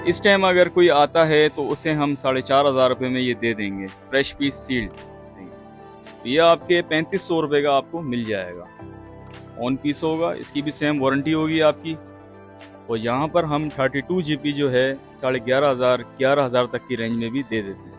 इस टाइम अगर कोई आता है तो उसे हम 4,500 में ये दे देंगे, फ्रेश पीस सील्ड। तो ये आपके 3500 का आपको मिल जाएगा। ऑन पीस होगा, इसकी भी सेम वारंटी होगी आपकी। और यहाँ पर हम 32 GB जो है 11,500 11,000 तक की रेंज में भी दे देते हैं।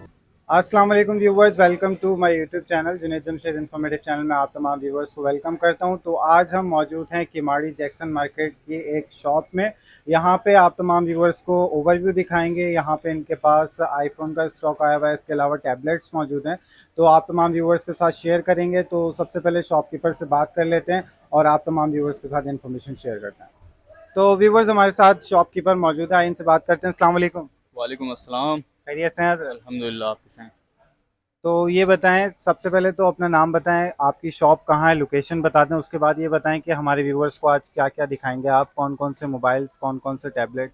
अस्सलाम वालेकुम viewers, welcome to my YouTube channel Junaid Jamshed informative channel में आप तमाम व्यूवर्स को वेलकम करता हूं। तो आज हम मौजूद हैं किमाड़ी जैक्सन मार्केट की एक शॉप में। यहां पे आप तमाम व्यूवर्स को ओवरव्यू दिखाएंगे। यहां पे इनके पास आईफोन का स्टॉक आया हुआ है, इसके अलावा टैबलेट्स मौजूद हैं। तो आप तमाम व्यूवर्स के साथ शेयर करेंगे। तो सबसे पहले शॉपकीपर से बात कर लेते हैं और आप तमाम व्यूवर्स के साथ इन्फॉर्मेशन शेयर करते हैं। तो व्यूवर्स, हमारे साथ शॉपकीपर मौजूद है, इनसे बात करते हैं। अस्सलाम वालेकुम। वालेकुम अस्सलाम। खैरियत से हैं हज़रत? अल्हम्दुलिल्लाह, आप कैसे हैं? तो ये बताएं, सबसे पहले तो अपना नाम बताएं, आपकी शॉप कहाँ है, लोकेशन बता दें। उसके बाद ये बताएं कि हमारे व्यूवर्स को आज क्या क्या दिखाएंगे आप, कौन कौन से मोबाइल्स, कौन कौन से टैबलेट।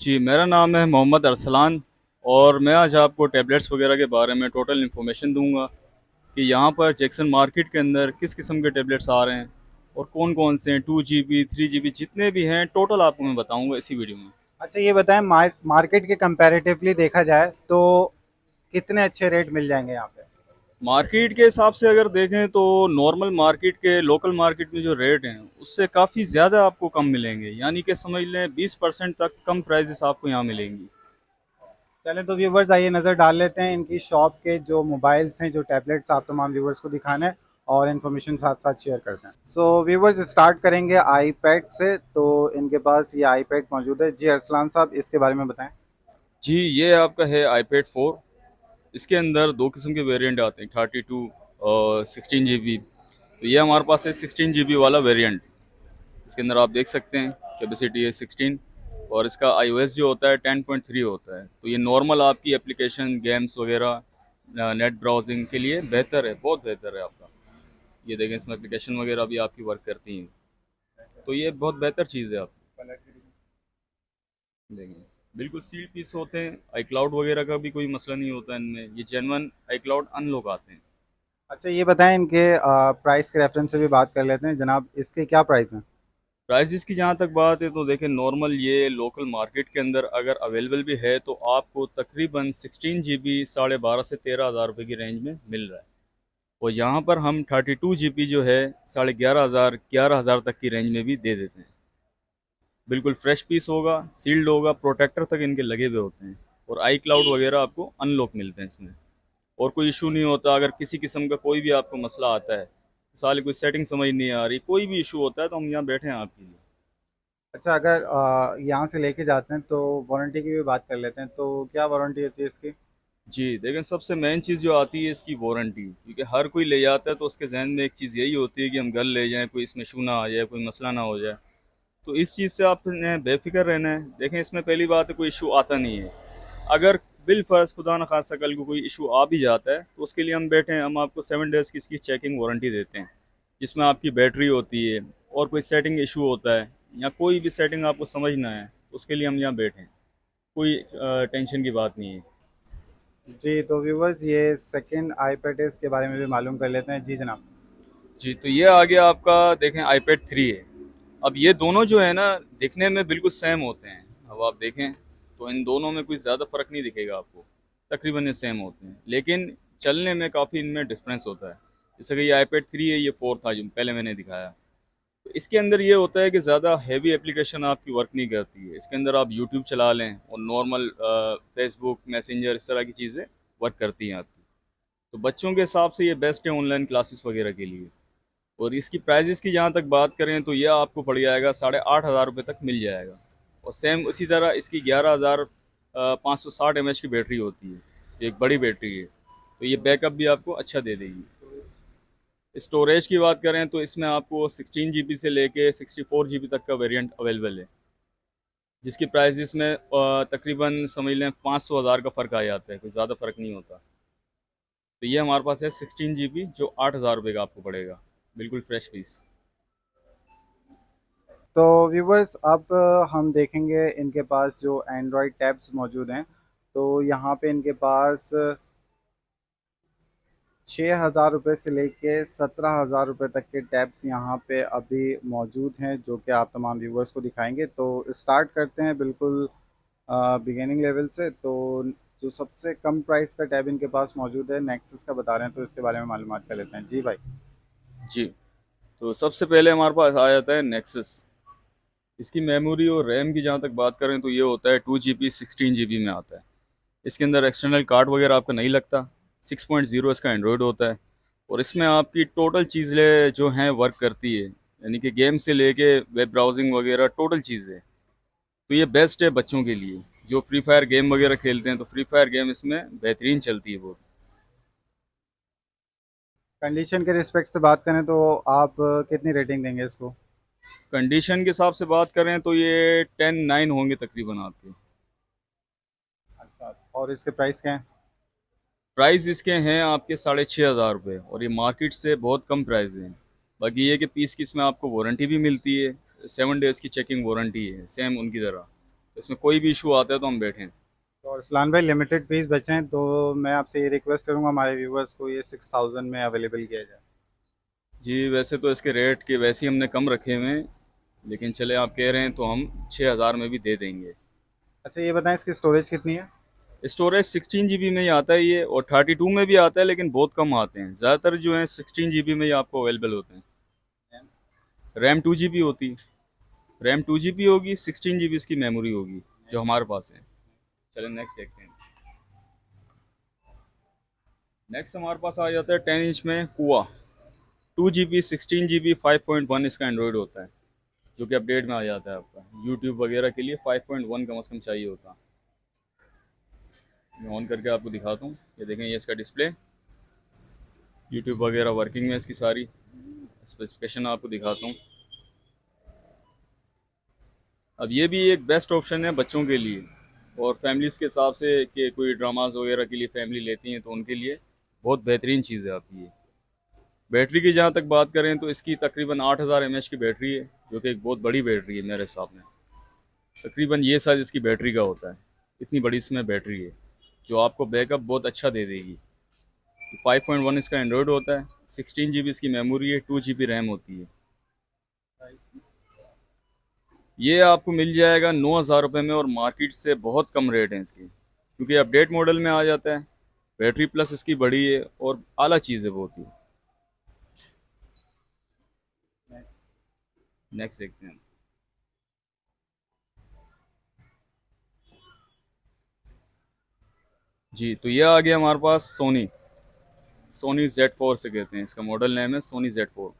जी, मेरा नाम है मोहम्मद अरसलान। और मैं आज आपको टैबलेट्स वगैरह के बारे में टोटल इन्फॉर्मेशन दूंगा कि यहाँ पर जैक्सन मार्केट के अंदर किस किस्म के टैबलेट्स आ रहे हैं और कौन कौन से हैं। 2 GB 3 GB जितने भी हैं टोटल आपको मैं बताऊंगा इसी वीडियो में। अच्छा ये बताएं, मार्केट के कंपैरेटिवली देखा जाए तो कितने अच्छे रेट मिल जाएंगे यहाँ पे? मार्केट के हिसाब से अगर देखें तो नॉर्मल मार्केट के, लोकल मार्केट में जो रेट हैं उससे काफ़ी ज़्यादा आपको कम मिलेंगे, यानी कि समझ लें 20% तक कम प्राइजेस आपको यहाँ मिलेंगी। चलें तो व्यूवर्स, आइए नज़र डाल लेते हैं इनकी शॉप के जो मोबाइल्स हैं, जो टैबलेट्स आप तमाम व्यूवर्स को दिखाना है और इन्फॉर्मेशन साथ साथ शेयर करते हैं। सो व्यूवर्स, स्टार्ट करेंगे आईपैड से। तो इनके पास ये आईपैड मौजूद है। जी अरसलान साहब, इसके बारे में बताएं। जी, ये आपका है iPad 4। इसके अंदर दो किस्म के वेरिएंट आते हैं, 32 और 16 GB। तो ये हमारे पास है 16 GB वाला वेरिएंट। इसके अंदर आप देख सकते हैं कैपेसिटी है 16। और इसका iOS जो होता है 10.3 होता है। तो ये नॉर्मल आपकी एप्लीकेशन, गेम्स वगैरह, नेट ब्राउजिंग के लिए बेहतर है, बहुत बेहतर है आपका। ये देखें, इसमें एप्लीकेशन वगैरह भी आपकी वर्क करती हैं। तो ये बहुत बेहतर चीज़ है आपकी। देखें, बिल्कुल सील पीस होते हैं। आई क्लाउड वगैरह का भी कोई मसला नहीं होता इनमें। ये जेनवन आई क्लाउड अनलॉक आते हैं। अच्छा ये बताएं, इनके प्राइस के रेफरेंस से भी बात कर लेते हैं जनाब, इसके क्या प्राइस हैं? प्राइसेस की जहाँ तक बात है तो देखें, नॉर्मल ये लोकल मार्केट के अंदर अगर अवेलेबल भी है तो आपको तकरीबन 16 GB 12,500 से 13,000 रुपये की रेंज में मिल रहा है। और यहाँ पर हम 32 GB जो है 11,500 11,000 तक की रेंज में भी दे देते हैं। बिल्कुल फ्रेश पीस होगा, सील्ड होगा, प्रोटेक्टर तक इनके लगे हुए होते हैं। और आई क्लाउड वगैरह आपको अनलॉक मिलते हैं इसमें। और कोई इशू नहीं होता। अगर किसी किस्म का कोई भी आपको मसला आता है, साले कोई सेटिंग समझ नहीं आ रही, कोई भी इशू होता है, तो हम यहाँ बैठे हैं आपके लिए। अच्छा, अगर यहाँ से लेके जाते हैं तो वारंटी की भी बात कर लेते हैं। तो क्या वारंटी होती है इसकी? जी देखें, सबसे मेन चीज़ जो आती है इसकी वारंटी, क्योंकि हर कोई ले जाता है तो उसके जहन में एक चीज़ यही होती है कि हम घर ले जाएं, कोई इसमें इशू ना आ जाए, कोई मसला ना हो जाए। तो इस चीज़ से आपने बेफिक्र रहना है। देखें, इसमें पहली बात है कोई इशू आता नहीं है। अगर बिल फर्ज खुदा न खासा कल को कोई इशू आ भी जाता है तो उसके लिए हम बैठे हैं। हम आपको 7 डेज़ की इसकी चेकिंग वारंटी देते हैं, जिसमें आपकी बैटरी होती है और कोई सेटिंग इशू होता है या कोई भी सेटिंग आपको समझना है, उसके लिए हम यहाँ बैठे हैं। कोई टेंशन की बात नहीं है। जी तो व्यूवर्स, ये सेकंड आईपैड है, इसके बारे में भी मालूम कर लेते हैं। जी जनाब। जी, तो ये आ गया आपका। देखें, iPad 3 है। अब ये दोनों जो है ना, दिखने में बिल्कुल सेम होते हैं। अब आप देखें तो इन दोनों में कोई ज़्यादा फ़र्क नहीं दिखेगा आपको। तकरीबन ये सेम होते हैं, लेकिन चलने में काफ़ी इनमें डिफरेंस होता है। जैसे कि ये iPad 3 है, ये 4 था जो पहले मैंने दिखाया। तो इसके अंदर ये होता है कि ज़्यादा हैवी एप्लीकेशन आपकी वर्क नहीं करती है। इसके अंदर आप यूट्यूब चला लें और नॉर्मल फेसबुक, मैसेंजर, इस तरह की चीज़ें वर्क करती हैं आपकी। तो बच्चों के हिसाब से ये बेस्ट है ऑनलाइन क्लासेस वगैरह के लिए। और इसकी प्राइजेस की जहाँ तक बात करें तो यह आपको पड़ जाएगा 8,500 तक मिल जाएगा। और सेम उसी तरह इसकी 11,560 mAh की बैटरी होती है। एक बड़ी बैटरी है, तो ये बैकअप भी आपको अच्छा दे देगी। स्टोरेज की बात करें तो इसमें आपको 16 GB से लेके 64 GB तक का वेरिएंट अवेलेबल है, जिसकी प्राइस में तकरीबन समझ लें 500,000 का फ़र्क आ जाता है, कोई ज़्यादा फ़र्क नहीं होता। तो ये हमारे पास है 16 GB जो 8,000 रुपये का आपको पड़ेगा, बिल्कुल फ्रेश पीस। तो व्यूवर्स, अब हम देखेंगे इनके पास जो एंड्रॉयड टैब्स मौजूद हैं। तो यहाँ पे इनके पास 6,000 रुपये से लेके 17,000 रुपये तक के टैब्स यहाँ पे अभी मौजूद हैं, जो कि आप तमाम व्यूवर्स को दिखाएंगे। तो स्टार्ट करते हैं बिल्कुल बिगिनिंग लेवल से। तो जो सबसे कम प्राइस का टैब इनके पास मौजूद है नेक्सस का बता रहे हैं, तो इसके बारे में मालूमात कर लेते हैं जी भाई। जी, तो सबसे पहले हमारे पास आ जाता है नेक्सस। इसकी मेमोरी और रैम की जहाँ तक बात करें तो ये होता है 2 GB 16 GB में आता है। इसके अंदर एक्सटर्नल कार्ड वगैरह आपका नहीं लगता। 6.0 इसका एंड्रॉयड होता है। और इसमें आपकी टोटल चीज़ें जो हैं वर्क करती है, यानी कि गेम से लेके वेब ब्राउजिंग वगैरह टोटल चीज़ें। तो ये बेस्ट है बच्चों के लिए जो फ्री फायर गेम वगैरह खेलते हैं, तो फ्री फायर गेम इसमें बेहतरीन चलती है बहुत। कंडीशन के रिस्पेक्ट से बात करें तो आप कितनी रेटिंग देंगे इसको? कंडीशन के हिसाब से बात करें तो ये 10/9 होंगे तकरीबन आपके। अच्छा, और इसके प्राइस क्या है? प्राइस इसके हैं आपके 6,500 रुपये, और ये मार्केट से बहुत कम प्राइस हैं। बाकी ये कि पीस की इसमें आपको वारंटी भी मिलती है। 7 डेज़ की चेकिंग वारंटी है सेम उनकी तरह। इसमें कोई भी इशू आता है तो हम बैठें। तो अरसलान भाई, लिमिटेड पीस बचे हैं, तो मैं आपसे ये रिक्वेस्ट करूंगा हमारे व्यूवर्स को ये 6000 में अवेलेबल किया जाए। जी, वैसे तो इसके रेट के वैसे ही हमने कम रखे हुए हैं, लेकिन चले आप कह रहे हैं तो हम 6,000 में भी दे देंगे। अच्छा, ये बताएं इसकी स्टोरेज कितनी है? स्टोरेज 16 GB में ही आता है ये, और 32 में भी आता है, लेकिन बहुत कम आते हैं। ज़्यादातर जो है 16 GB में ही आपको अवेलेबल होते हैं। रैम 2 GB होती है। रैम 2 GB होगी, 16 GB इसकी मेमोरी होगी जो हमारे पास है। चलिए नेक्स्ट देखते हैं। नेक्स्ट हमारे पास आ जाता है 10 इंच में कुआ। 2 GB 16 GB 5.1 इसका एंड्रॉयड होता है, जो कि अपडेट में आ जाता है आपका। यूट्यूब वगैरह के लिए 5.1 कम से कम चाहिए होता है। मैं ऑन करके आपको दिखाता हूँ। ये देखें, ये इसका डिस्प्ले। यूट्यूब वगैरह वर्किंग में इसकी सारी स्पेसिफिकेशन आपको दिखाता हूँ। अब ये भी एक बेस्ट ऑप्शन है बच्चों के लिए और फैमिलीज़ के हिसाब से, कि कोई ड्रामाज वगैरह के लिए फैमिली लेती हैं तो उनके लिए बहुत बेहतरीन चीज़ है आपकी ये। बैटरी की जहाँ तक बात करें तो इसकी तकरीबन 8,000 mAh की बैटरी है, जो कि एक बहुत बड़ी बैटरी है मेरे हिसाब में। तकरीबन ये साइज़ इसकी बैटरी का होता है। इतनी बड़ी इसमें बैटरी है, जो आपको बैकअप बहुत अच्छा दे देगी। 5.1 इसका एंड्रॉयड होता है। 16 GB इसकी मेमोरी है, 2 GB रैम होती है। ये आपको मिल जाएगा 9,000 रुपये में, और मार्केट से बहुत कम रेट है इसकी, क्योंकि अपडेट मॉडल में आ जाता है। बैटरी प्लस इसकी बड़ी है और आला चीज़ है बहुत ही। नेक्स्ट देखते हैं। जी, तो ये आ गया हमारे पास सोनी। सोनी Z4 से कहते हैं, इसका मॉडल नेम है सोनी Z4।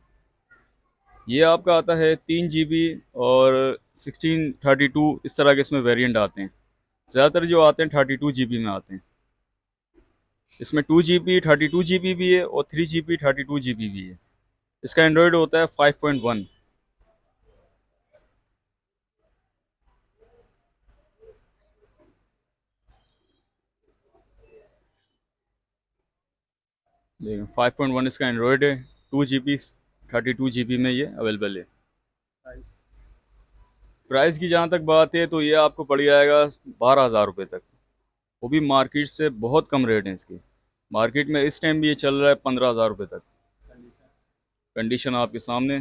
ये आपका आता है 3 GB और 1632, इस तरह के इसमें वेरिएंट आते हैं। ज़्यादातर जो आते हैं 32 GB में आते हैं। इसमें 2 GB 32 GB भी है और 3 GB 32 GB भी है। इसका एंड्रॉयड होता है 5.1। देखिए 5.1 इसका एंड्रॉयड है। 2 GB 32 GB में ये अवेलेबल है। प्राइस की जहाँ तक बात है तो ये आपको पड़ जाएगा 12,000 रुपये तक। वो भी मार्केट से बहुत कम रेट है इसके। मार्केट में इस टाइम भी ये चल रहा है 15,000 रुपये तक। कंडीशन आपके सामने।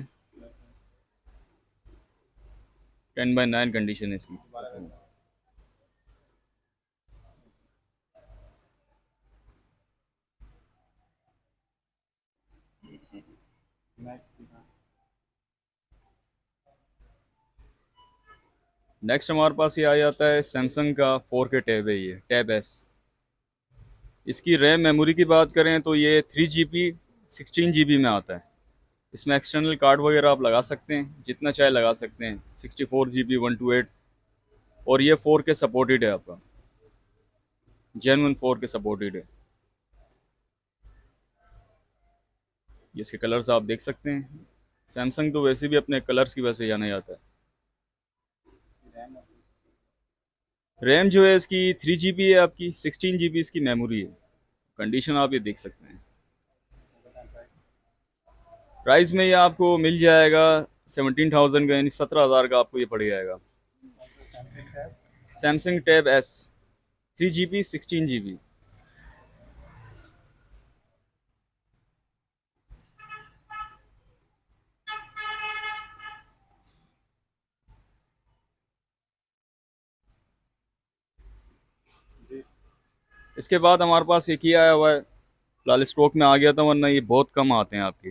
10/9 कंडीशन है इसकी। नेक्स्ट हमारे पास ये आ जाता है सैमसंग का 4K टैब है, ये टैब एस। इसकी रैम मेमोरी की बात करें तो ये 3 GB 16 GB में आता है। इसमें एक्सटर्नल कार्ड वगैरह आप लगा सकते हैं, जितना चाहे लगा सकते हैं। 64 GB 128। और ये 4K सपोर्टेड है आपका, जेन्युइन 4K सपोर्टेड है। ये इसके कलर्स आप देख सकते हैं। सैमसंग तो वैसे भी अपने कलर्स की वजह से जाना जाता है। रैम जो है इसकी 3 GB है आपकी, 16 GB इसकी मेमोरी है। कंडीशन आप ये देख सकते हैं। प्राइस में ये आपको मिल जाएगा 17,000 का, यानी 17,000 का आपको ये पड़ जाएगा। Samsung tab S, 3 GB 16 GB। इसके बाद हमारे पास एक ही आया हुआ है, फिलहाल स्टॉक में आ गया था, वरना ये बहुत कम आते हैं आपके।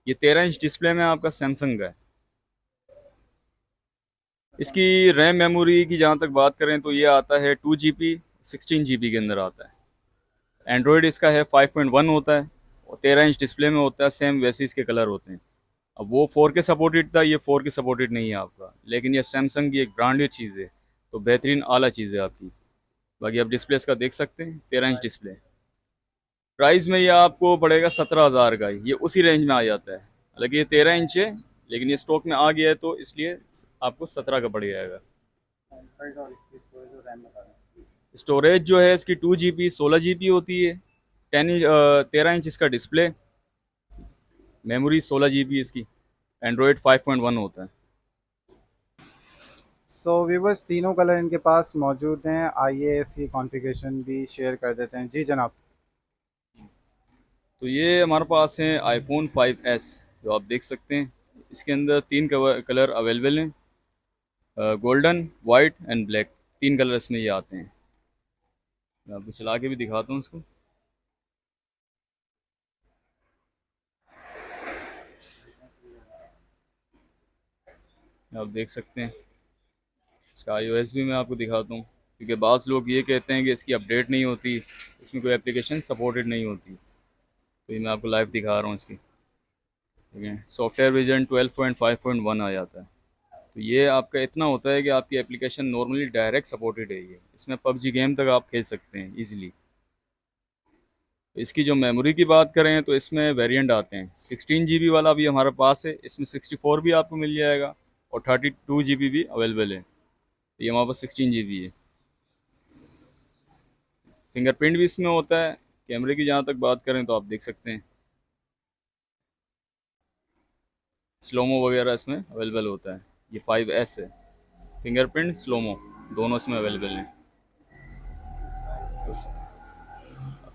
ये 13 इंच डिस्प्ले में आपका सैमसंग का है। इसकी रैम मेमोरी की जहाँ तक बात करें तो ये आता है 2 GB 16 GB के अंदर आता है। एंड्रॉयड इसका है 5.1 होता है और 13 इंच डिस्प्ले में होता है, सेम वैसे इसके कलर होते हैं। अब वो 4K सपोर्टेड था, ये 4K सपोर्टेड नहीं है आपका, लेकिन ये सैमसंग की एक ब्रांडेड चीज़ है, तो बेहतरीन आला चीज़ है आपकी। बाकी आप डिस्प्ले इसका देख सकते हैं, 13 इंच डिस्प्ले। प्राइस में ये आपको पड़ेगा 17,000 का, ये उसी रेंज में आ जाता है। हालांकि ये 13 इंच है, लेकिन ये स्टॉक में आ गया है तो इसलिए आपको 17 का पड़ जाएगा। स्टोरेज जो है इसकी 2 GB 16 GB होती है। 13 इंच इसका डिस्प्ले, मेमोरी 16 GB इसकी। एंड्रॉयड 5.1 होता है। सो व्यूवर्स तीनों कलर इनके पास मौजूद हैं। आइए इसकी कॉन्फ़िगरेशन भी शेयर कर देते हैं। जी जनाब। तो ये हमारे पास है आईफोन 5S, जो आप देख सकते हैं। इसके अंदर तीन कलर अवेलेबल हैं, गोल्डन, वाइट एंड ब्लैक। तीन कलर इसमें ये आते हैं। मैं आपको चला के भी दिखाता हूँ इसको। आप देख सकते हैं। इसका iOS भी मैं आपको दिखाता हूँ, क्योंकि बाज़ लोग ये कहते हैं कि इसकी अपडेट नहीं होती, इसमें कोई एप्लीकेशन सपोर्टेड नहीं होती। तो ये मैं आपको लाइव दिखा रहा हूँ इसकी। ठीक है, सॉफ्टवेयर वर्जन 12.5.1 आ जाता है। तो ये आपका इतना होता है कि आपकी एप्लीकेशन नॉर्मली डायरेक्ट सपोर्टेड है। ये इसमें पबजी गेम तक आप खेल सकते हैं ईजिली। तो इसकी जो मेमोरी की बात करें तो इसमें वेरिएंट आते हैं। 16 GB वाला भी हमारे पास है, इसमें 64 भी आपको मिल जाएगा और 32 GB भी अवेलेबल है। तो ये हमारे पास 16 GB है। फिंगरप्रिंट भी इसमें होता है। कैमरे की जहाँ तक बात करें तो आप देख सकते हैं, स्लोमो वगैरह इसमें अवेलेबल होता है। ये 5S है। फिंगरप्रिंट, स्लोमो दोनों इसमें अवेलेबल हैं। तो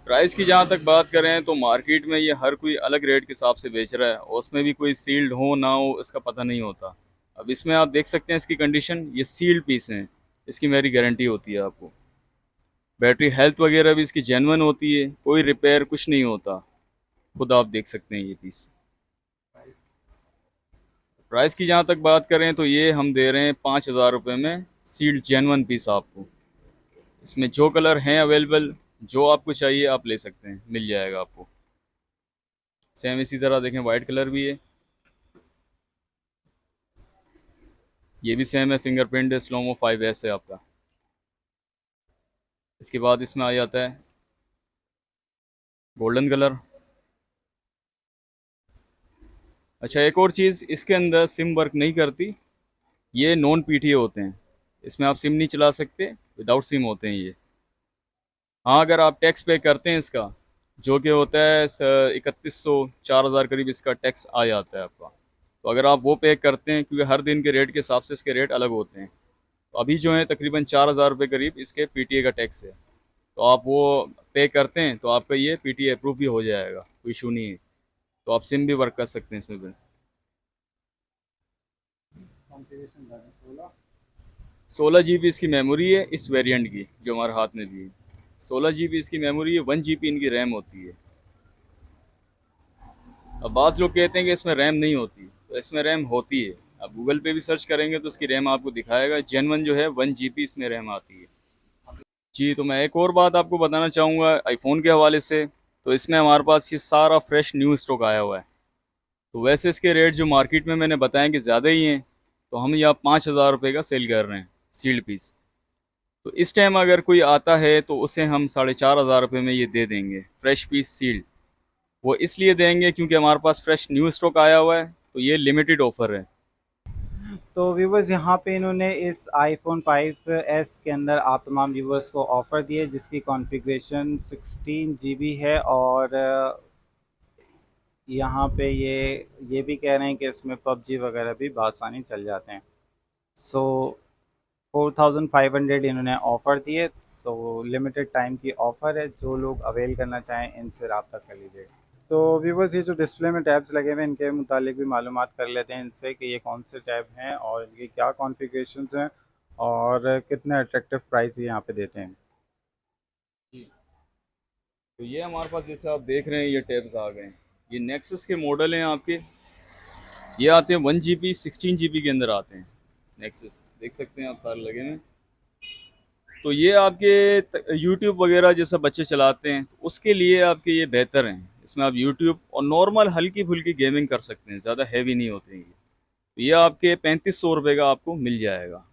प्राइस की जहाँ तक बात करें तो मार्केट में ये हर कोई अलग रेट के हिसाब से बेच रहा है, और उसमें भी कोई सील्ड हो ना हो इसका पता नहीं होता। अब इसमें आप देख सकते हैं इसकी कंडीशन, ये सील्ड पीस हैं, इसकी मेरी गारंटी होती है आपको। बैटरी हेल्थ वगैरह भी इसकी जेन्युइन होती है, कोई रिपेयर कुछ नहीं होता। खुद आप देख सकते हैं ये पीस। प्राइस की जहाँ तक बात करें तो ये हम दे रहे हैं 5,000 रुपये में सील्ड जेन्युइन पीस आपको। इसमें जो कलर हैं अवेलेबल, जो आपको चाहिए आप ले सकते हैं, मिल जाएगा आपको। सेम इसी तरह देखें, वाइट कलर भी है, ये भी सेम है। फिंगरप्रिंट स्लोमो 5S है आपका। इसके बाद इसमें आ जाता है गोल्डन कलर। अच्छा, एक और चीज़, इसके अंदर सिम वर्क नहीं करती, ये नॉन PTA होते हैं। इसमें आप सिम नहीं चला सकते, विदाउट सिम होते हैं ये। हाँ, अगर आप टैक्स पे करते हैं इसका, जो कि होता है 3100 4,000 करीब इसका टैक्स आ जाता है आपका। तो अगर आप वो पे करते हैं, क्योंकि हर दिन के रेट के हिसाब से इसके रेट अलग होते हैं, तो अभी जो है तकरीबन 4,000 रुपये करीब इसके PTA का टैक्स है। तो आप वो पे करते हैं तो आपका ये PTA अप्रूव भी हो जाएगा, कोई इशू नहीं है। तो आप सिम भी वर्क कर सकते हैं इसमें भी। 16 GB इसकी मेमोरी है इस वेरिएंट की, जो हमारे हाथ में भी है। 16 GB इसकी मेमोरी है, 1 GB इनकी रैम होती है। अब बाज़ लोग कहते हैं कि इसमें रैम नहीं होती, तो इसमें रैम होती है। आप गूगल पे भी सर्च करेंगे तो इसकी रैम आपको दिखाएगा, जेनवन जो है 1 GB इसमें रैम आती है। जी, तो मैं एक और बात आपको बताना चाहूँगा आईफोन के हवाले से। तो इसमें हमारे पास ये सारा फ्रेश न्यू स्टॉक आया हुआ है। तो वैसे इसके रेट जो मार्केट में मैंने बताया कि ज़्यादा ही हैं, तो हम यहाँ 5,000 रुपये का सेल कर रहे हैं सील्ड पीस। तो इस टाइम अगर कोई आता है तो उसे हम 4,500 रुपये में ये दे देंगे, फ्रेश पीस सील्ड। वो इसलिए देंगे क्योंकि हमारे पास फ्रेश न्यू स्टॉक आया हुआ है, तो ये लिमिटेड ऑफर है। तो व्यूवर्स यहाँ पे इन्होंने इस आईफोन 5S के अंदर आप तमाम व्यूवर्स को ऑफ़र दिए, जिसकी कॉन्फ़िगरेशन 16 GB है। और यहाँ पे ये भी कह रहे हैं कि इसमें पबजी वगैरह भी बआसानी चल जाते हैं। सो 4,500 इन्होंने ऑफ़र दिए। सो लिमिटेड टाइम की ऑफ़र है, जो लोग अवेल करना चाहें इनसे रब्ता कर लीजिएगा। तो व्यूवर्स ये जो डिस्प्ले में टैब्स लगे हुए हैं, इनके मुतालिक भी मालूमात कर लेते हैं इनसे कि ये कौन से टैब हैं और इनकी क्या कॉन्फ़िगरेशंस हैं और कितने अट्रैक्टिव प्राइस ये यहाँ पे देते हैं। तो ये हमारे पास जैसे आप देख रहे हैं ये टैब्स आ गए हैं। ये नेक्सस के मॉडल हैं आपके। ये आते हैं 1 GB 16 GB के अंदर आते हैं। नेक्सस देख सकते हैं आप सारे लगे हैं। तो ये आपके यूट्यूब वगैरह जैसा बच्चे चलाते हैं तो उसके लिए आपके ये बेहतर हैं। इसमें आप यूट्यूब और नॉर्मल हल्की फुल्की गेमिंग कर सकते हैं, ज़्यादा हैवी नहीं होते हैं ये। तो ये आपके 3500 रुपये का आपको मिल जाएगा।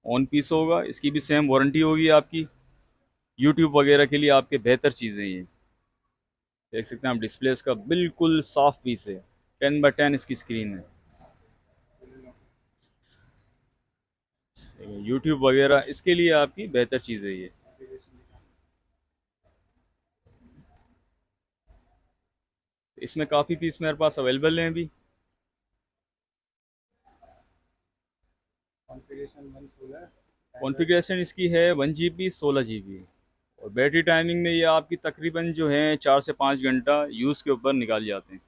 ऑन पीस होगा, इसकी भी सेम वारंटी होगी आपकी। यूट्यूब वगैरह के लिए आपके बेहतर चीज़ें ये देख सकते हैं आप। डिस्प्ले इसका बिल्कुल साफ पीस है, 10x10 इसकी स्क्रीन है। यूट्यूब वगैरह इसके लिए आपकी बेहतर चीज़ है ये। इसमें काफ़ी पीस मेरे पास अवेलेबल हैं अभी। कॉन्फ़िगरेशन इसकी है 1 GB 16 GB। और बैटरी टाइमिंग में ये आपकी तकरीबन जो है 4 से 5 घंटा यूज़ के ऊपर निकाल जाते हैं।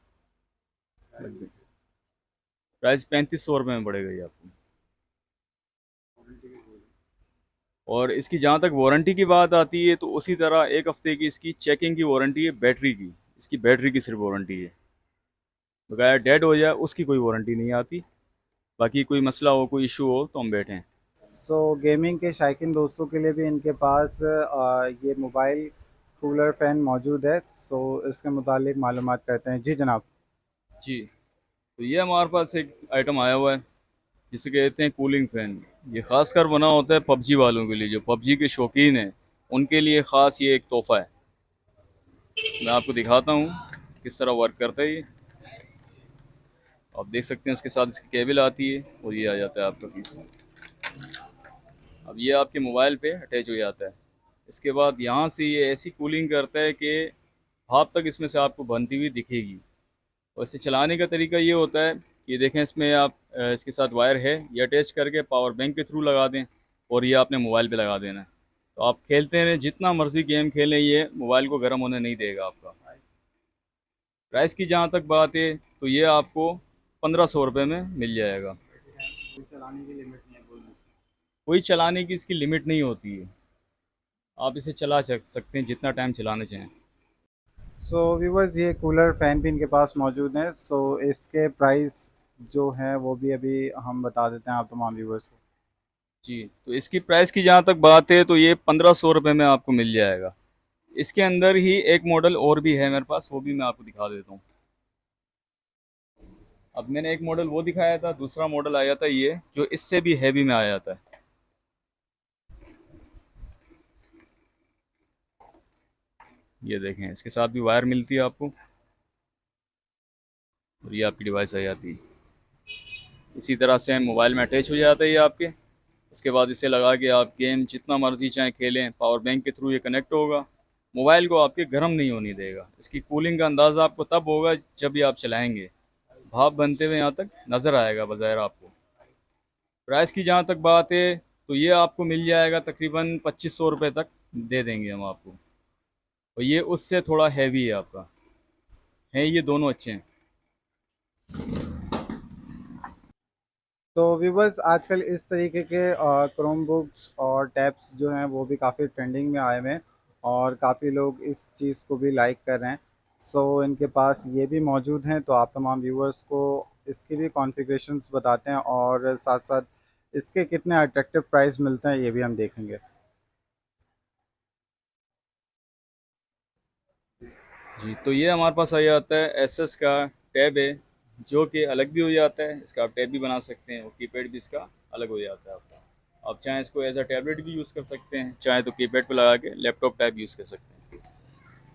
प्राइस 3500 रुपये में पड़ेगा ये आपको। और इसकी जहाँ तक वारंटी की बात आती है तो उसी तरह 1 हफ्ते की इसकी चेकिंग की वारंटी है बैटरी की। इसकी बैटरी की सिर्फ वारंटी है, बगैर डेड हो जाए उसकी कोई वारंटी नहीं आती। बाकी कोई मसला हो, कोई इशू हो तो हम बैठें। सो गेमिंग के शायकीन दोस्तों के लिए भी इनके पास ये मोबाइल कूलर फ़ैन मौजूद है। सो इसके मुतालिक मालूमात करते हैं। जी जनाब। जी, तो ये हमारे पास एक आइटम आया हुआ है जिसे कहते हैं कूलिंग फ़ैन। ये ख़ास कर बना होता है पबजी वालों के लिए, जो पबजी के शौकीन हैं उनके लिए ख़ास ये एक तोहफ़ा है। मैं आपको दिखाता हूँ किस तरह वर्क करता है ये। आप देख सकते हैं इसके साथ इसकी केबल आती है और ये आ जाता है आपका पीस। अब ये आपके मोबाइल पे अटैच हो जाता है। इसके बाद यहाँ से ये ऐसी कूलिंग करता है कि भाप तक इसमें से आपको बनती हुई दिखेगी। और इसे चलाने का तरीका ये होता है, ये देखें इसमें आप इसके साथ वायर है, ये अटैच करके पावर बैंक के थ्रू लगा दें और ये आपने मोबाइल पे लगा देना है। तो आप खेलते रहें, जितना मर्जी गेम खेलें, ये मोबाइल को गर्म होने नहीं देगा आपका। प्राइस की जहाँ तक बात है तो ये आपको 1500 रुपये में मिल जाएगा। कोई चलाने की इसकी लिमिट नहीं होती है, आप इसे चला सकते हैं जितना टाइम चलाना चाहें। सो व्यूवर्स, ये कूलर फ़ैन भी इनके पास मौजूद है। सो इसके प्राइस जो है वो भी अभी हम बता देते हैं आप तमाम व्यूवर्स को। जी, तो इसकी प्राइस की जहाँ तक बात है तो ये 1500 रुपये में आपको मिल जाएगा। इसके अंदर ही एक मॉडल और भी है मेरे पास, वो भी मैं आपको दिखा देता हूँ। अब मैंने एक मॉडल वो दिखाया था, दूसरा मॉडल आया था ये जो इससे भी हैवी में आ जाता है। ये देखें, इसके साथ भी वायर मिलती है आपको और ये आपकी डिवाइस आ जाती है। इसी तरह से मोबाइल में अटैच हो जाता है ये आपके। इसके बाद इसे लगा के आप गेम जितना मर्जी चाहे खेलें, पावर बैंक के थ्रू ये कनेक्ट होगा। मोबाइल को आपके गर्म नहीं होने देगा। इसकी कूलिंग का अंदाज़ा आपको तब होगा जब ये आप चलाएंगे, भाप बनते हुए यहाँ तक नज़र आएगा बाज़ाहिर आपको। प्राइस की जहाँ तक बात है तो ये आपको मिल जाएगा तकरीबन 2500 रुपये तक दे देंगे हम आपको। और ये उससे थोड़ा हैवी है आपका, है ये दोनों अच्छे हैं। तो व्यूवर्स, आजकल इस तरीके के क्रोम बुक्स और टैब्स जो हैं वो भी काफ़ी ट्रेंडिंग में आए हुए हैं और काफ़ी लोग इस चीज़ को भी लाइक कर रहे हैं। सो इनके पास ये भी मौजूद हैं। तो आप तमाम व्यूवर्स को इसकी भी कॉन्फ़िगरेशंस बताते हैं और साथ साथ इसके कितने अट्रैक्टिव प्राइस मिलते हैं ये भी हम देखेंगे। जी, तो ये हमारे पास आ जाता है एसएस का टैब है, जो कि अलग भी हो जाता है। इसका आप टैब भी बना सकते हैं और कीपैड भी इसका अलग हो जाता है आपका। आप चाहें इसको एज अ टैबलेट भी यूज़ कर सकते हैं, चाहे तो कीपैड पे लगा के लैपटॉप टाइप यूज़ कर सकते हैं।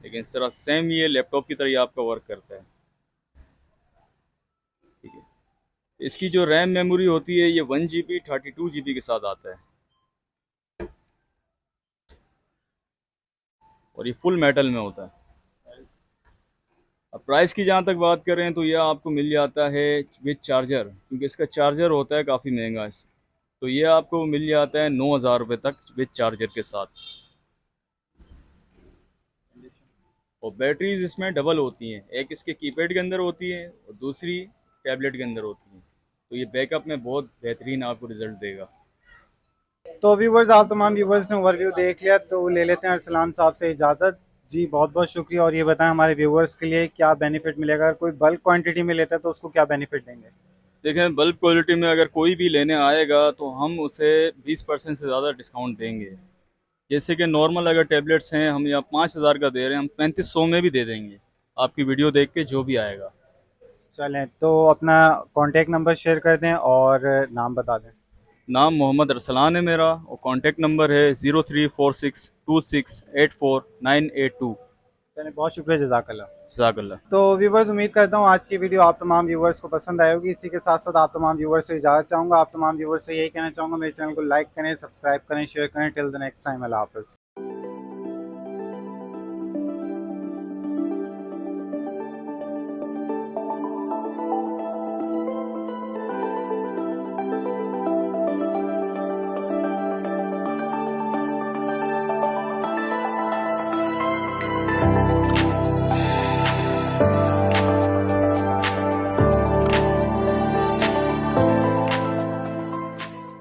लेकिन इस तरह सेम ये लैपटॉप की तरह ही आपका वर्क करता है। ठीक है, इसकी जो रैम मेमोरी होती है ये 1 GB 32 GB के साथ आता है और ये फुल मेटल में होता है। अब प्राइस की जहाँ तक बात करें तो यह आपको मिल जाता है विद चार्जर, क्योंकि इसका चार्जर होता है काफ़ी महंगा है। तो ये आपको मिल जाता है 9000 रुपये तक विद चार्जर के साथ। और बैटरीज इसमें डबल होती हैं, एक इसके कीपैड के अंदर होती है और दूसरी टैबलेट के अंदर होती है। तो ये बैकअप में बहुत बेहतरीन आपको रिजल्ट देगा। तो व्यूवर्स, आप तमाम व्यूवर्स ने ओवरव्यू देख लिया, तो ले लेते हैं अरसलान साहब से इजाज़त। जी, बहुत बहुत शुक्रिया। और ये बताएं हमारे व्यूवर्स के लिए क्या बेनिफिट मिलेगा, अगर कोई बल्क क्वांटिटी में लेता है तो उसको क्या बेनिफिट देंगे? देखें, बल्क क्वालिटी में अगर कोई भी लेने आएगा तो हम उसे 20% से ज़्यादा डिस्काउंट देंगे। जैसे कि नॉर्मल अगर टेबलेट्स हैं हम यहाँ 5,000 का दे रहे हैं, हम 3500 में भी दे देंगे आपकी वीडियो देख के जो भी आएगा। चलें, तो अपना कॉन्टैक्ट नंबर शेयर कर दें और नाम बता दें। नाम मोहम्मद अरसलान है मेरा और कॉन्टैक्ट नंबर है 034626849882। चलें, बहुत शुक्रिया, जज़ाकल्लाह। जज़ाकल्लाह। तो व्यूवर्स, उम्मीद करता हूँ आज की वीडियो आप तमाम व्यूवर्स को पसंद आई होगी। इसी के साथ साथ आप तमाम व्यूवर्स से इजाज़त चाहूँगा। आप तमाम व्यूवर्स से यही कहना चाहूँगा, मेरे चैनल को लाइक करें, सब्सक्राइब करें, शेयर करें। टिल द नेक्स्ट टाइम, अल्लाह हाफ़िज़।